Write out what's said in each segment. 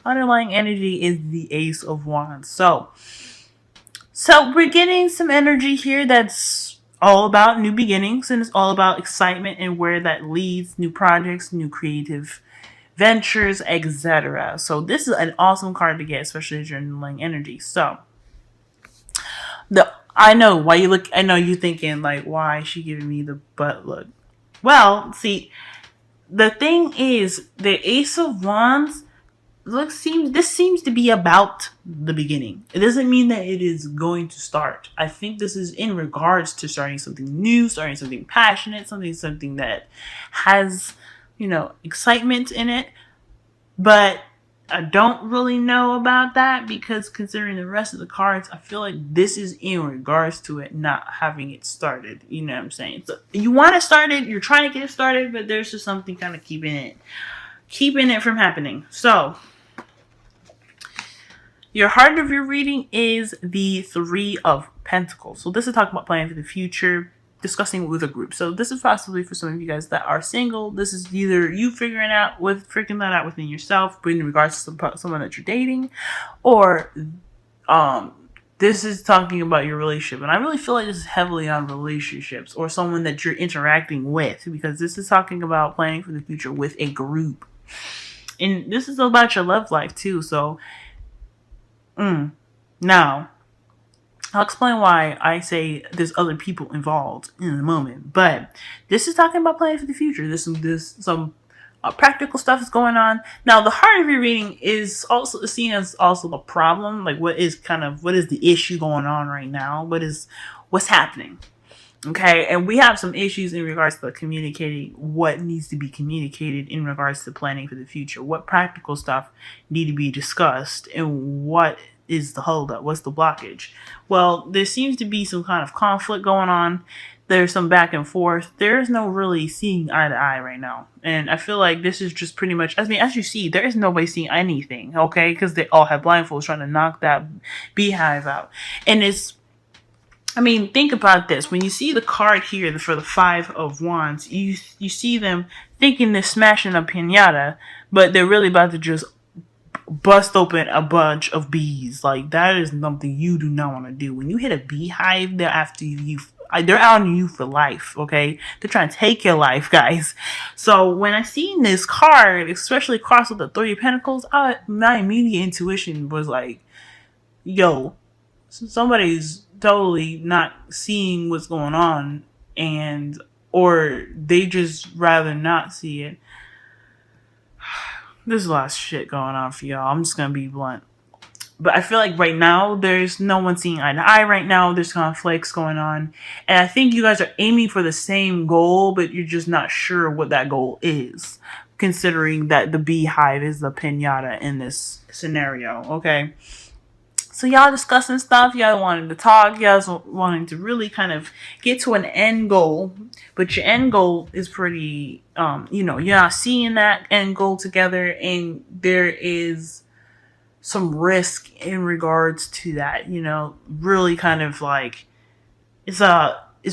underlying energy is the Ace of Wands. So we're getting some energy here that's all about new beginnings, and it's all about excitement and where that leads, new projects, new creative ventures, etc. So this is an awesome card to get, especially as you're underlying energy. So I know why you look. I know you thinking like, why is she giving me the butt look? Well, see, the thing is, the Ace of Wands this seems to be about the beginning. It doesn't mean that it is going to start. I think this is in regards to starting something new, starting something passionate, something that has, excitement in it. But I don't really know about that, because considering the rest of the cards, I feel like this is in regards to it not having it started. You know what I'm saying? So you want to start it, you're trying to get it started, but there's just something kind of keeping it from happening. So your heart of your reading is the Three of Pentacles. So this is talking about planning for the future, discussing with a group. So this is possibly for some of you guys that are single. This is either you figuring that out within yourself, but in regards to someone that you're dating, or this is talking about your relationship. And I really feel like this is heavily on relationships or someone that you're interacting with, because this is talking about planning for the future with a group. And this is about your love life too. So now, I'll explain why I say there's other people involved in a moment. But this is talking about planning for the future. There's some practical stuff is going on. Now, the heart of your reading is also seen as also the problem. Like, what is the issue going on right now? What's happening? Okay, and we have some issues in regards to communicating what needs to be communicated in regards to planning for the future. What practical stuff need to be discussed, and what is the holdup? What's the blockage? Well, there seems to be some kind of conflict going on. There's some back and forth. There's no really seeing eye to eye right now. And I feel like this is just pretty much, as you see, there is nobody seeing anything, okay? Because they all have blindfolds trying to knock that beehive out. And think about this. When you see the card here for the Five of Wands, you see them thinking they're smashing a piñata, but they're really about to just bust open a bunch of bees. Like, that is something you do not want to do. When you hit a beehive, they're after you. They're on you for life, okay? They're trying to take your life, guys. So when I seen this card, especially crossed with the Three of Pentacles, my immediate intuition was like, yo, somebody's totally not seeing what's going on, or they just rather not see it. There's a lot of shit going on for y'all. I'm just gonna be blunt. But I feel like right now, there's no one seeing eye to eye right now. There's conflicts going on. And I think you guys are aiming for the same goal, but you're just not sure what that goal is, considering that the beehive is the piñata in this scenario, okay? So y'all discussing stuff, y'all wanting to talk, y'all wanting to really kind of get to an end goal, but your end goal is pretty, you're not seeing that end goal together, and there is some risk in regards to that, really kind of like, it's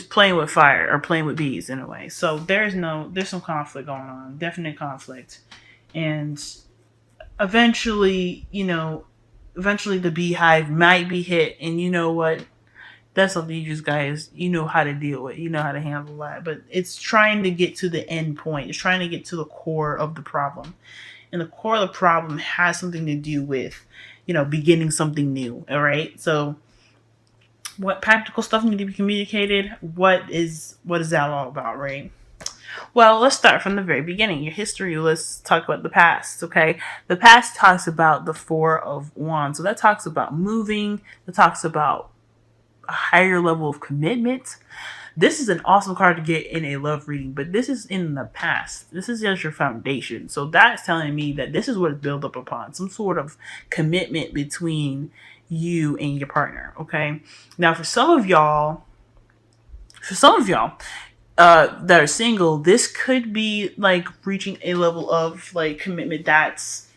playing with fire or playing with bees in a way. So there's some conflict going on, definite conflict. And eventually the beehive might be hit, and you know what? That's something you just guys, how to deal with, how to handle that. But it's trying to get to the end point. It's trying to get to the core of the problem. And the core of the problem has something to do with, beginning something new. All right. So what practical stuff need to be communicated? What is that all about, right? Well, let's start from the very beginning. Your history, let's talk about the past, okay? The past talks about the Four of Wands. So that talks about moving. That talks about a higher level of commitment. This is an awesome card to get in a love reading, but this is in the past. This is just your foundation. So that's telling me that this is what it's built up upon. Some sort of commitment between you and your partner, okay? Now, for some of y'all, that are single, this could be like reaching a level of like commitment that's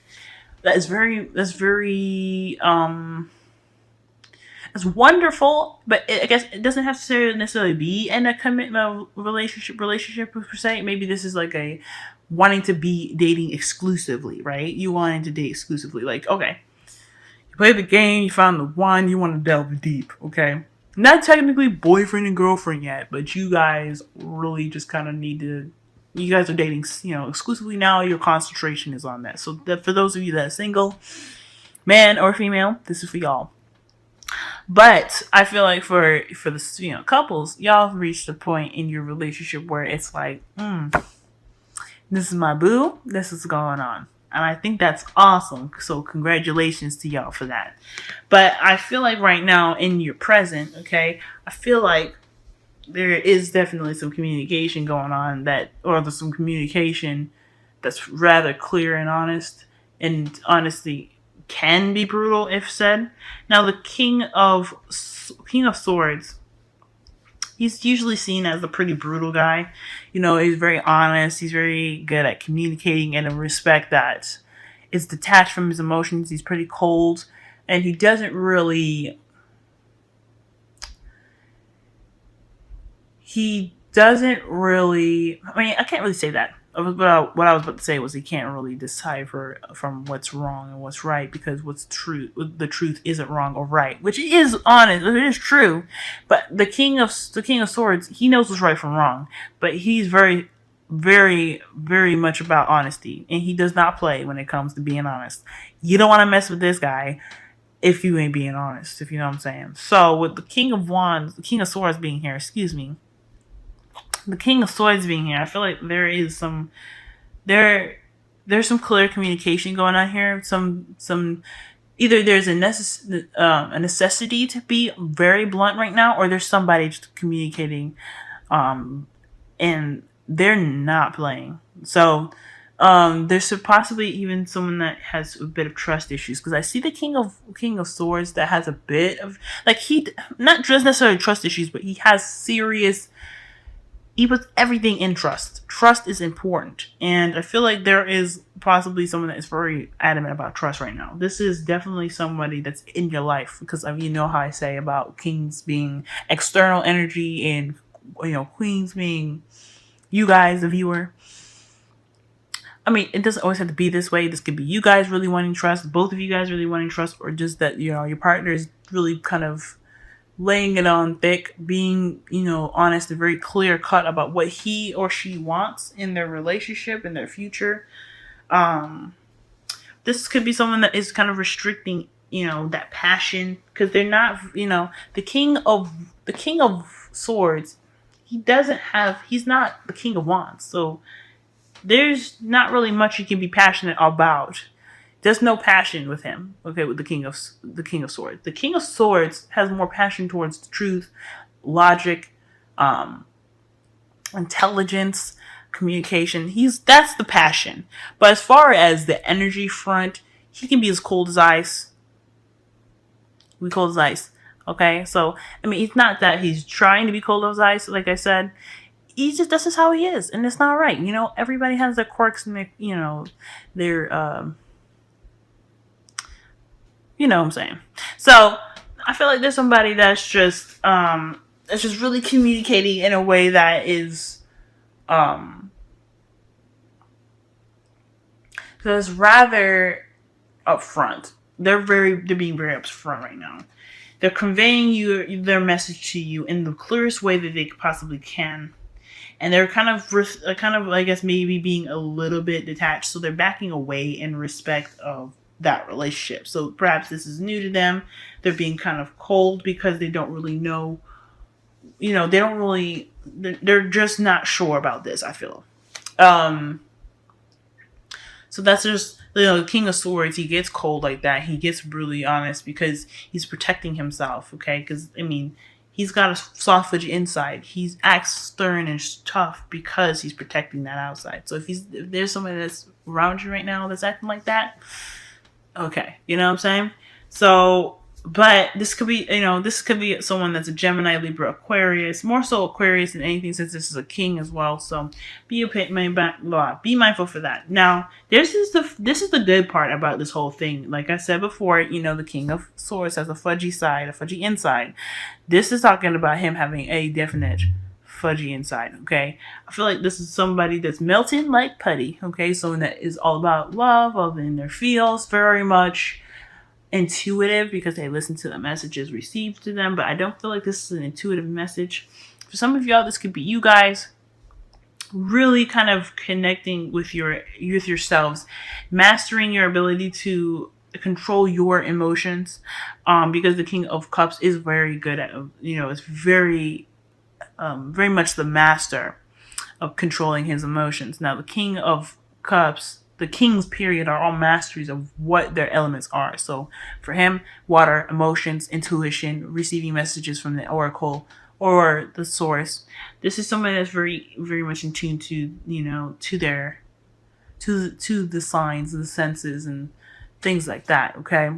very it's wonderful, but I guess it doesn't have to necessarily be in a commitment relationship per se. Maybe this is like a wanting to be dating exclusively, right? You wanting to date exclusively. Like, okay, you play the game, you found the one, you want to delve deep, okay? Not technically boyfriend and girlfriend yet, but you guys really just kind of need to. You guys are dating, exclusively now. Your concentration is on that. So that for those of you that are single, man or female, this is for y'all. But I feel like for the couples, y'all have reached a point in your relationship where it's like, this is my boo. This is going on. And I think that's awesome. So congratulations to y'all for that. But I feel like right now in your present, okay, I feel like there is definitely some communication going on or there's some communication that's rather clear and honest, and honestly can be brutal if said. Now the King of Swords, he's usually seen as a pretty brutal guy. He's very honest. He's very good at communicating and a respect that is detached from his emotions. He's pretty cold, and he doesn't really. I mean, I can't really say that. What I was about to say was he can't really decipher from what's wrong and what's right, because the truth isn't wrong or right, which is honest. It is true. But the King of Swords, he knows what's right from wrong, but he's very, very, very much about honesty, and he does not play when it comes to being honest. You don't want to mess with this guy if you ain't being honest, if you know what I'm saying. So with the King of Swords being here, the King of Swords being here, I feel like there is there's some clear communication going on here. Either there's a necessity to be very blunt right now, or there's somebody just communicating, and they're not playing. So there's possibly even someone that has a bit of trust issues, because I see the King of Swords that has a bit of, like, he not just necessarily trust issues, but he has serious. He puts everything in trust. Trust is important. And I feel like there is possibly someone that is very adamant about trust right now. This is definitely somebody that's in your life, because you know how I say about kings being external energy and queens being you guys, the viewer. I mean, it doesn't always have to be this way. This could be you guys really wanting trust, both of you guys really wanting trust, or just that your partner is really kind of laying it on thick, being, honest and very clear cut about what he or she wants in their relationship, in their future. This could be someone that is kind of restricting, that passion, because they're not, the King of Swords, he's not the King of Wands. So there's not really much you can be passionate about. There's no passion with him, okay, with the King of Swords. The King of Swords has more passion towards the truth, logic, intelligence, communication. That's the passion. But as far as the energy front, he can be as cold as ice. We cold as ice, okay? So, I mean, it's not that he's trying to be cold as ice, like I said. That's just how he is, and it's not right. Everybody has their quirks and their you know what I'm saying. So I feel like there's somebody that's just really communicating in a way that is that's rather upfront. They're being very upfront right now. They're conveying their message to you in the clearest way that they possibly can. And they're kind of, I guess, maybe being a little bit detached. So they're backing away in respect of that relationship. So perhaps this is new to them. They're being kind of cold because they don't really know, they're just not sure about this, I feel. So that's just, the King of Swords, he gets cold like that. He gets brutally honest because he's protecting himself, okay? Because, I mean, he's got a soft edge inside. He acts stern and tough because he's protecting that outside. So if there's somebody that's around you right now that's acting like that, okay, you know what I'm saying? So, but this could be someone that's a Gemini, Libra, Aquarius, more so Aquarius than anything, since this is a king as well. So be mindful for that. Now, this is the good part about this whole thing. Like I said before, the King of Swords has a fudgy side, a fudgy inside. This is talking about him having a definite fudgy inside, okay? I feel like this is somebody that's melting like putty, okay? Someone that is all about love, all in their feels, very much intuitive because they listen to the messages received to them, but I don't feel like this is an intuitive message. For some of y'all, this could be you guys really kind of connecting with yourselves, mastering your ability to control your emotions, because the King of Cups is very good at, it's very much the master of controlling his emotions. Now, the King of Cups, the kings period, are all masteries of what their elements are. So for him, water, emotions, intuition, receiving messages from the oracle or the source. This is someone that's very, very much in tune to, to the signs and the senses and things like that. Okay.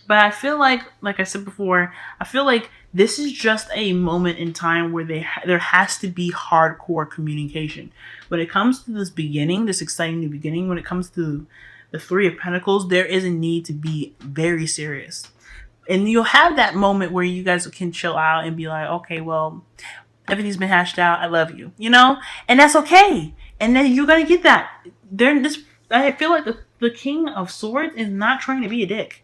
But I feel like I said before, I feel like this is just a moment in time where there has to be hardcore communication. When it comes to this beginning, this exciting new beginning, when it comes to the Three of Pentacles, there is a need to be very serious. And you'll have that moment where you guys can chill out and be like, okay, well, everything's been hashed out. I love you, and that's okay. And then you're going to get that. I feel like the King of Swords is not trying to be a dick.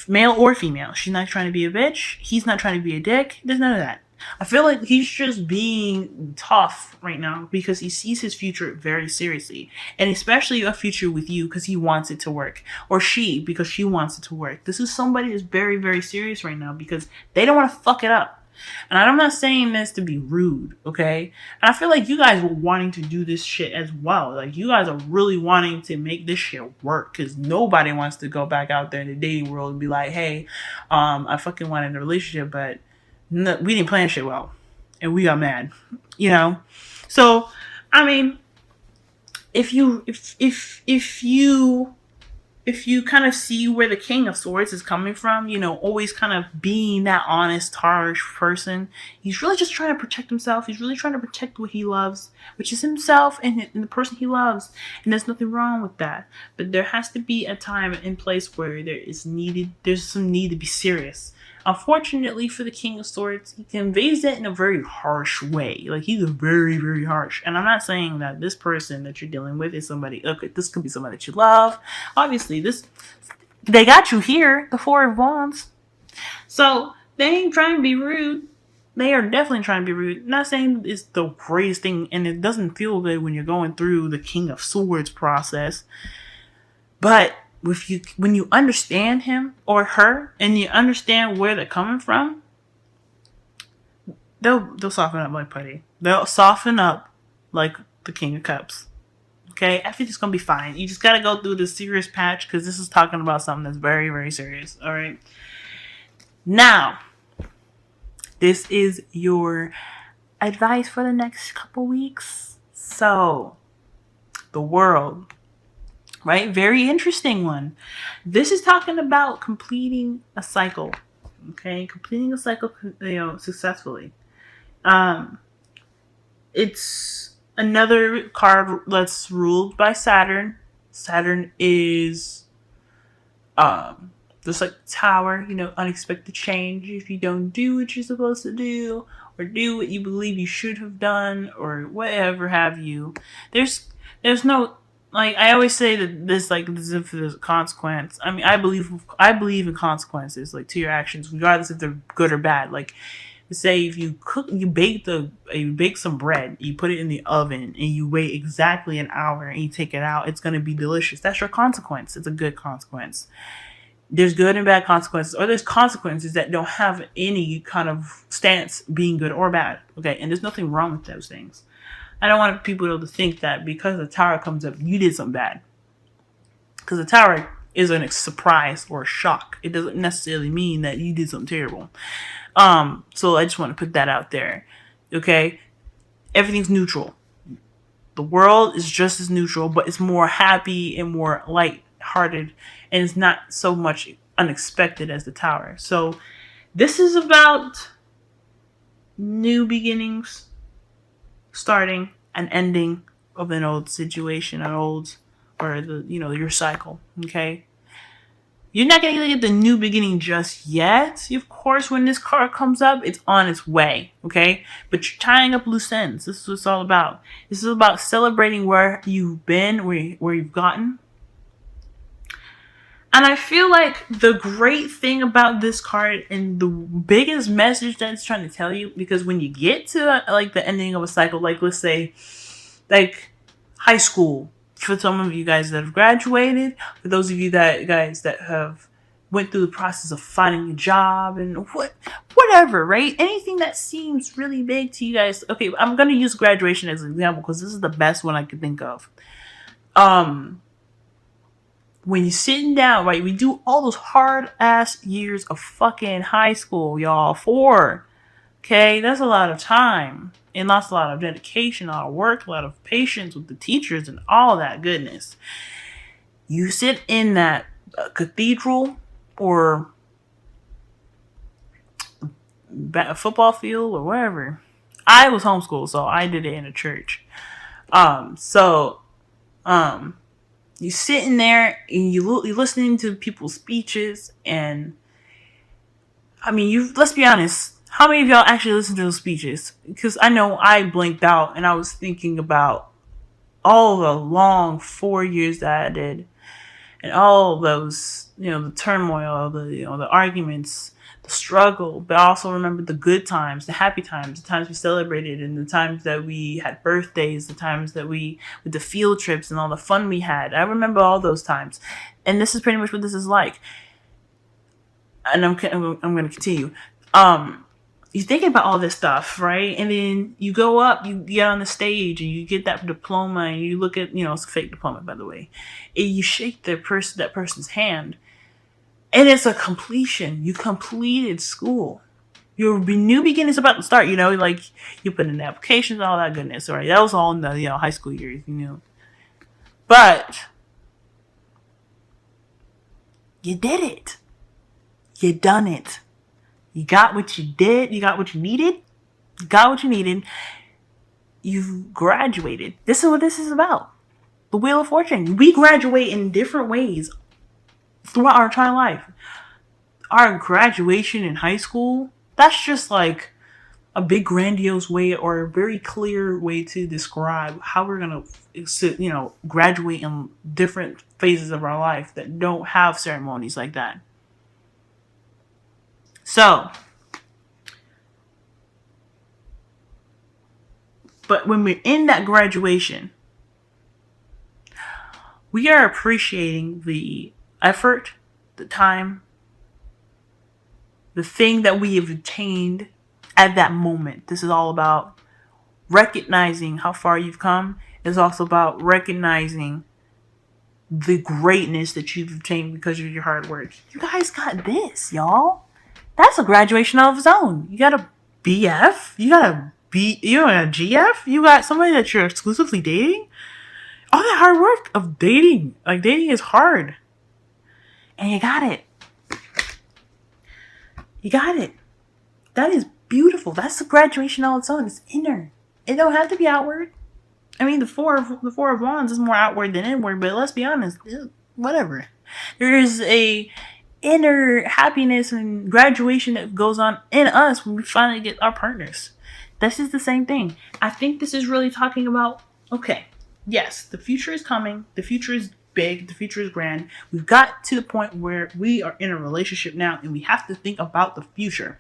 Male or female. She's not trying to be a bitch. He's not trying to be a dick. There's none of that. I feel like he's just being tough right now because he sees his future very seriously. And especially a future with you because he wants it to work. Or she because she wants it to work. This is somebody that's very, very serious right now because they don't want to fuck it up. And I'm not saying this to be rude, okay? And I feel like you guys were wanting to do this shit as well. Like, you guys are really wanting to make this shit work because nobody wants to go back out there in the dating world and be like, hey, I fucking wanted a relationship, but no, we didn't plan shit well. And we got mad, So, I mean, if you kind of see where the King of Swords is coming from, always kind of being that honest, harsh person, he's really just trying to protect himself. He's really trying to protect what he loves, which is himself and the person he loves. And there's nothing wrong with that. But there has to be a time and place where there's some need to be serious. Unfortunately for the King of Swords, he conveys that in a very harsh way. Like, he's very, very harsh. And I'm not saying that this person that you're dealing with is somebody, okay, this could be somebody that you love. Obviously, they got you here, the Four of Wands. So, they ain't trying to be rude. They are definitely trying to be rude. I'm not saying it's the greatest thing, and it doesn't feel good when you're going through the King of Swords process. But when you understand him or her and you understand where they're coming from, they'll soften up like putty. They'll soften up like the King of Cups. Okay, everything's gonna be fine. You just gotta go through this serious patch because this is talking about something that's very, very serious. All right. Now, this is your advice for the next couple weeks. So, the World. Right? Very interesting one. This is talking about completing a cycle. Okay? Completing a cycle, successfully. It's another card that's ruled by Saturn. Saturn is just like the Tower, unexpected change. If you don't do what you're supposed to do, or do what you believe you should have done, or whatever have you, there's no, like, I always say that this if there's a consequence. I mean, I believe in consequences, like, to your actions, regardless if they're good or bad. Like, say if you bake some bread, you put it in the oven, and you wait exactly an hour, and you take it out, it's gonna be delicious. That's your consequence. It's a good consequence. There's good and bad consequences, or there's consequences that don't have any kind of stance being good or bad. Okay, and there's nothing wrong with those things. I don't want people to think that because the Tower comes up, you did something bad. Because the Tower is a surprise or a shock. It doesn't necessarily mean that you did something terrible. So I just want to put that out there. Okay? Everything's neutral. The World is just as neutral, but it's more happy and more light-hearted. And it's not so much unexpected as the Tower. So this is about new beginnings, starting an ending of an old situation, your cycle, okay? You're not going to get the new beginning just yet. Of course, when this card comes up, it's on its way, okay? But you're tying up loose ends. This is what it's all about. This is about celebrating where you've been, where you've gotten. And I feel like the great thing about this card and the biggest message that it's trying to tell you, because when you get to like the ending of a cycle, like let's say, like high school, for some of you guys that have graduated, for those of you that have went through the process of finding a job and whatever, right? Anything that seems really big to you guys. Okay, I'm gonna use graduation as an example because this is the best one I could think of. When you're sitting down, right, we do all those hard ass years of fucking high school, y'all. 4. Okay, that's a lot of time. And that's a lot of dedication, a lot of work, a lot of patience with the teachers and all that goodness. You sit in that cathedral or a football field or wherever. I was homeschooled, so I did it in a church. You sitting there and you're listening to people's speeches, and I mean, let's be honest. How many of y'all actually listen to those speeches? Because I know I blinked out and I was thinking about all the long 4 years that I did, and all those, the turmoil, the arguments, the struggle, but I also remember the good times, the happy times, the times we celebrated, and the times that we had birthdays, the times that with the field trips and all the fun we had. I remember all those times, and this is pretty much what this is like. And I'm going to continue. You're thinking about all this stuff, right? And then you go up, you get on the stage, and you get that diploma, and you look at, it's a fake diploma, by the way. And you shake that person's hand, and it's a completion. You completed school. Your new beginning's about to start. Like you put in applications, all that goodness, right? That was all in the high school years, But you did it. You done it. You got what you did. You got what you needed. You got what you needed. You've graduated. This is what this is about. The Wheel of Fortune. We graduate in different ways throughout our entire life. Our graduation in high school, that's just like a big grandiose way or a very clear way to describe how we're going to, graduate in different phases of our life that don't have ceremonies like that. So, but when we're in that graduation, we are appreciating the effort, the time, the thing that we have attained at that moment. This is all about recognizing how far you've come. It's also about recognizing the greatness that you've obtained because of your hard work. You guys got this, y'all. That's a graduation of its own. You got a BF. You got a GF. You got somebody that you're exclusively dating. All that hard work of dating. Like, dating is hard. And you got it. You got it. That is beautiful. That's a graduation all its own. It's inner. It don't have to be outward. I mean, the four of wands is more outward than inward, but let's be honest. Whatever. There is a inner happiness and graduation that goes on in us when we finally get our partners. This is the same thing. I think this is really talking about, okay, yes, the future is coming. The future is big. The future is grand. We've got to the point where we are in a relationship now and we have to think about the future.